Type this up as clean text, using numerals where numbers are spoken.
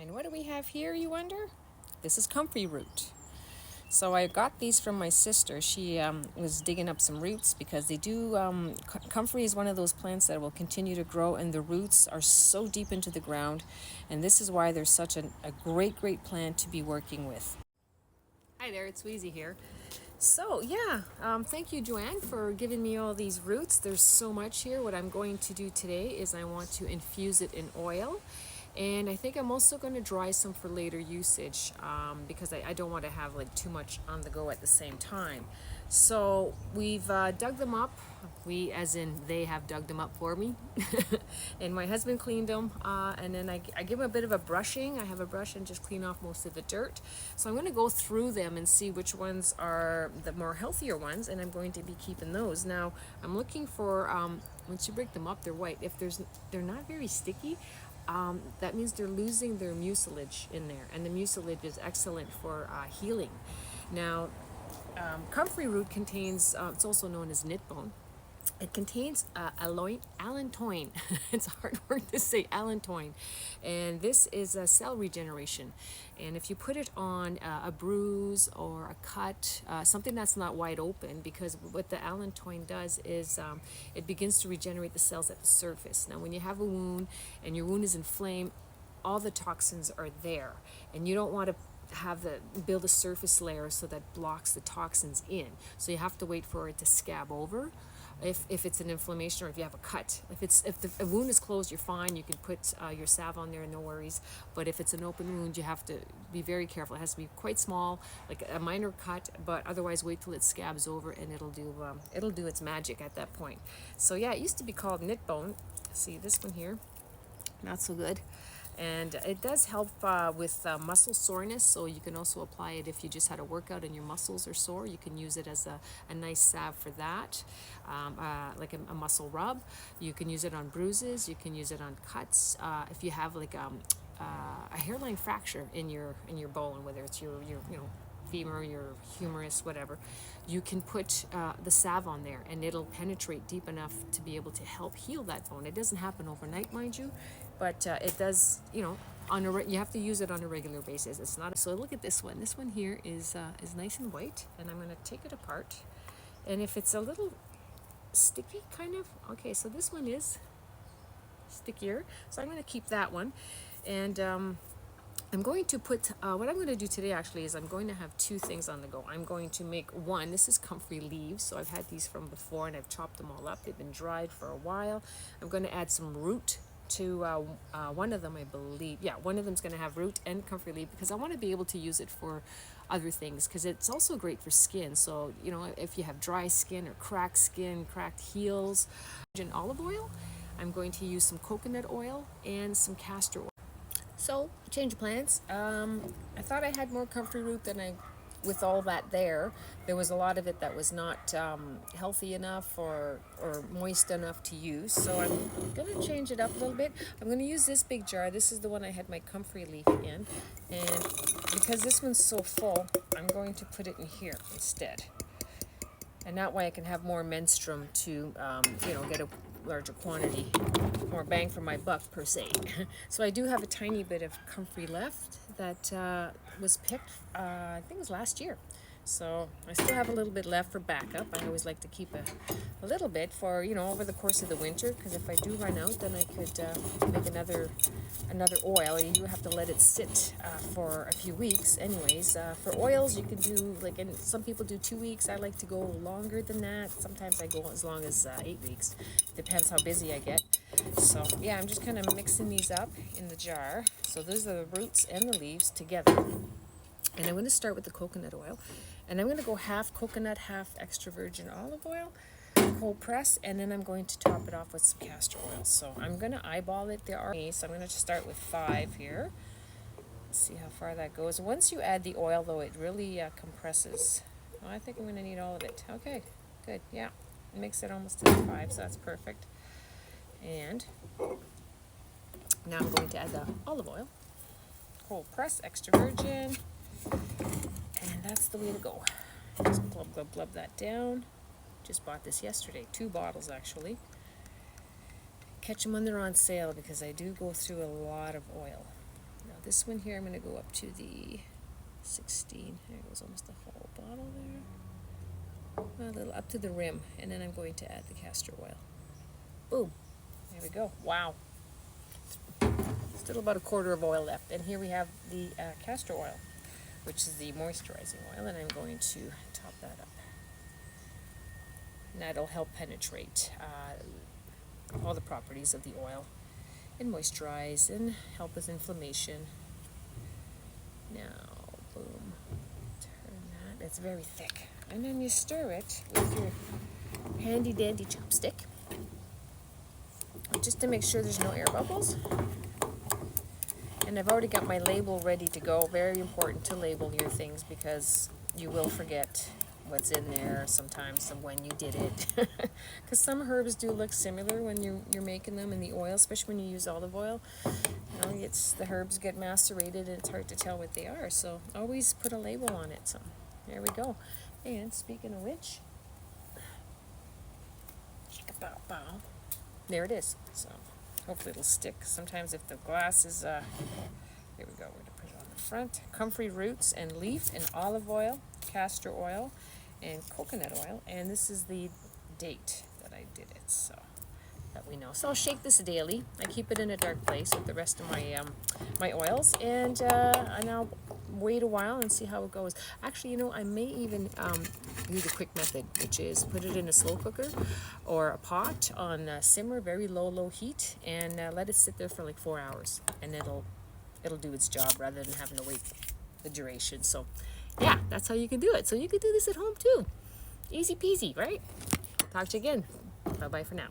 And what do we have here, you wonder? This is Comfrey Root. So I got these from my sister. She was digging up some roots because they do, comfrey is one of those plants that will continue to grow, and the roots are so deep into the ground, and this is why they're such a great plant to be working with. Hi there, it's Wheezy here. So yeah, thank you, Joanne, for giving me all these roots. There's so much here. What I'm going to do today is I want to infuse it in oil. And I think I'm also going to dry some for later usage because I don't want to have like too much on the go at the same time. So we've dug them up. We, as in they have dug them up for me. And my husband cleaned them. And then I give them a bit of a brushing. I have a brush and just clean off most of the dirt. So I'm going to go through them and see which ones are the more healthier ones. And I'm going to be keeping those. Now I'm looking for, once you break them up, they're white. If they're not very sticky, that means they're losing their mucilage in there, and the mucilage is excellent for healing. Now, comfrey root contains, it's also known as knit bone. It contains allantoin. It's a hard word to say, allantoin. And this is a cell regeneration. And if you put it on a bruise or a cut, something that's not wide open, because what the allantoin does is it begins to regenerate the cells at the surface. Now, when you have a wound and your wound is inflamed, all the toxins are there. And you don't want to build a surface layer so that blocks the toxins in. So you have to wait for it to scab over. If it's an inflammation, or if you have a cut, if the wound is closed, you're fine. You can put your salve on there, no worries. But if it's an open wound, you have to be very careful. It has to be quite small, like a minor cut. But otherwise, wait till it scabs over, and it'll do its magic at that point. So yeah, it used to be called knit bone. See this one here, not so good. And it does help with muscle soreness, so you can also apply it if you just had a workout and your muscles are sore. You can use it as a nice salve for that, like a muscle rub. You can use it on bruises. You can use it on cuts. If you have like a hairline fracture in your bone, whether it's your femur, your humerus, whatever, you can put the salve on there, and it'll penetrate deep enough to be able to help heal that bone. It doesn't happen overnight, mind you, but it does, you have to use it on a regular basis. It's not. So look at this one. This one here is nice and white, and I'm going to take it apart. And if it's a little sticky, kind of, okay, so this one is stickier, so I'm going to keep that one. And I'm going to put, what I'm going to do today actually is I'm going to have two things on the go. I'm going to make one, this is comfrey leaves, so I've had these from before and I've chopped them all up. They've been dried for a while. I'm going to add some root to one of them, I believe. Yeah, one of them's going to have root and comfrey leaf, because I want to be able to use it for other things, because it's also great for skin. So, if you have dry skin or cracked heels, and olive oil, I'm going to use some coconut oil and some castor oil. So, change of plans. I thought I had more comfrey root than with all that there. There was a lot of it that was not healthy enough or moist enough to use. So I'm going to change it up a little bit. I'm going to use this big jar. This is the one I had my comfrey leaf in. And because this one's so full, I'm going to put it in here instead. And that way I can have more menstruum to, get a larger quantity, more bang for my buck per se. So I do have a tiny bit of comfrey left that was picked, I think it was last year. So I still have a little bit left for backup. I always like to keep a little bit for, over the course of the winter, because if I do run out, then I could make another oil. You have to let it sit for a few weeks anyways. For oils, you can do, and some people do 2 weeks. I like to go longer than that. Sometimes I go as long as 8 weeks. Depends how busy I get. So yeah, I'm just kind of mixing these up in the jar. So those are the roots and the leaves together. And I'm going to start with the coconut oil. And I'm going to go half coconut, half extra virgin olive oil, cold press, and then I'm going to top it off with some castor oil. So I'm going to eyeball it. So I'm going to start with 5 here. Let's see how far that goes. Once you add the oil, though, it really compresses. Oh, I think I'm going to need all of it. Okay, good. Yeah, it makes it almost to the 5, so that's perfect. And now I'm going to add the olive oil, cold press, extra virgin. And that's the way to go. Just glub that down. Just bought this yesterday. 2 bottles, actually. Catch them when they're on sale, because I do go through a lot of oil. this one here, I'm going to go up to the 16. There goes almost the whole bottle there. A little up to the rim, and then I'm going to add the castor oil. Boom. There we go. Wow. Still about a quarter of oil left. And here we have the castor oil, which is the moisturizing oil, and I'm going to top that up. And that'll help penetrate all the properties of the oil and moisturize and help with inflammation. Now, boom, turn that. It's very thick. And then you stir it with your handy dandy chopstick, just to make sure there's no air bubbles. And I've already got my label ready to go. Very important to label your things because you will forget what's in there sometimes of when you did it. Because some herbs do look similar when you're making them in the oil, especially when you use olive oil. You know, the herbs get macerated and it's hard to tell what they are. So always put a label on it. So there we go. And speaking of which, there it is. So hopefully it'll stick. Sometimes if the glass is, here we go, we're going to put it on the front. Comfrey roots and leaf and olive oil, castor oil, and coconut oil. And this is the date that I did it, so that we know. So I'll shake this daily. I keep it in a dark place with the rest of my my oils, and I'll wait a while and see how it goes. Actually, you know, I may even use a quick method, which is put it in a slow cooker or a pot on simmer, very low heat, and let it sit there for like 4 hours, and it'll do its job rather than having to wait the duration. So yeah, that's how you can do it. So you can do this at home too. Easy peasy, right? Talk to you again. Bye-bye for now.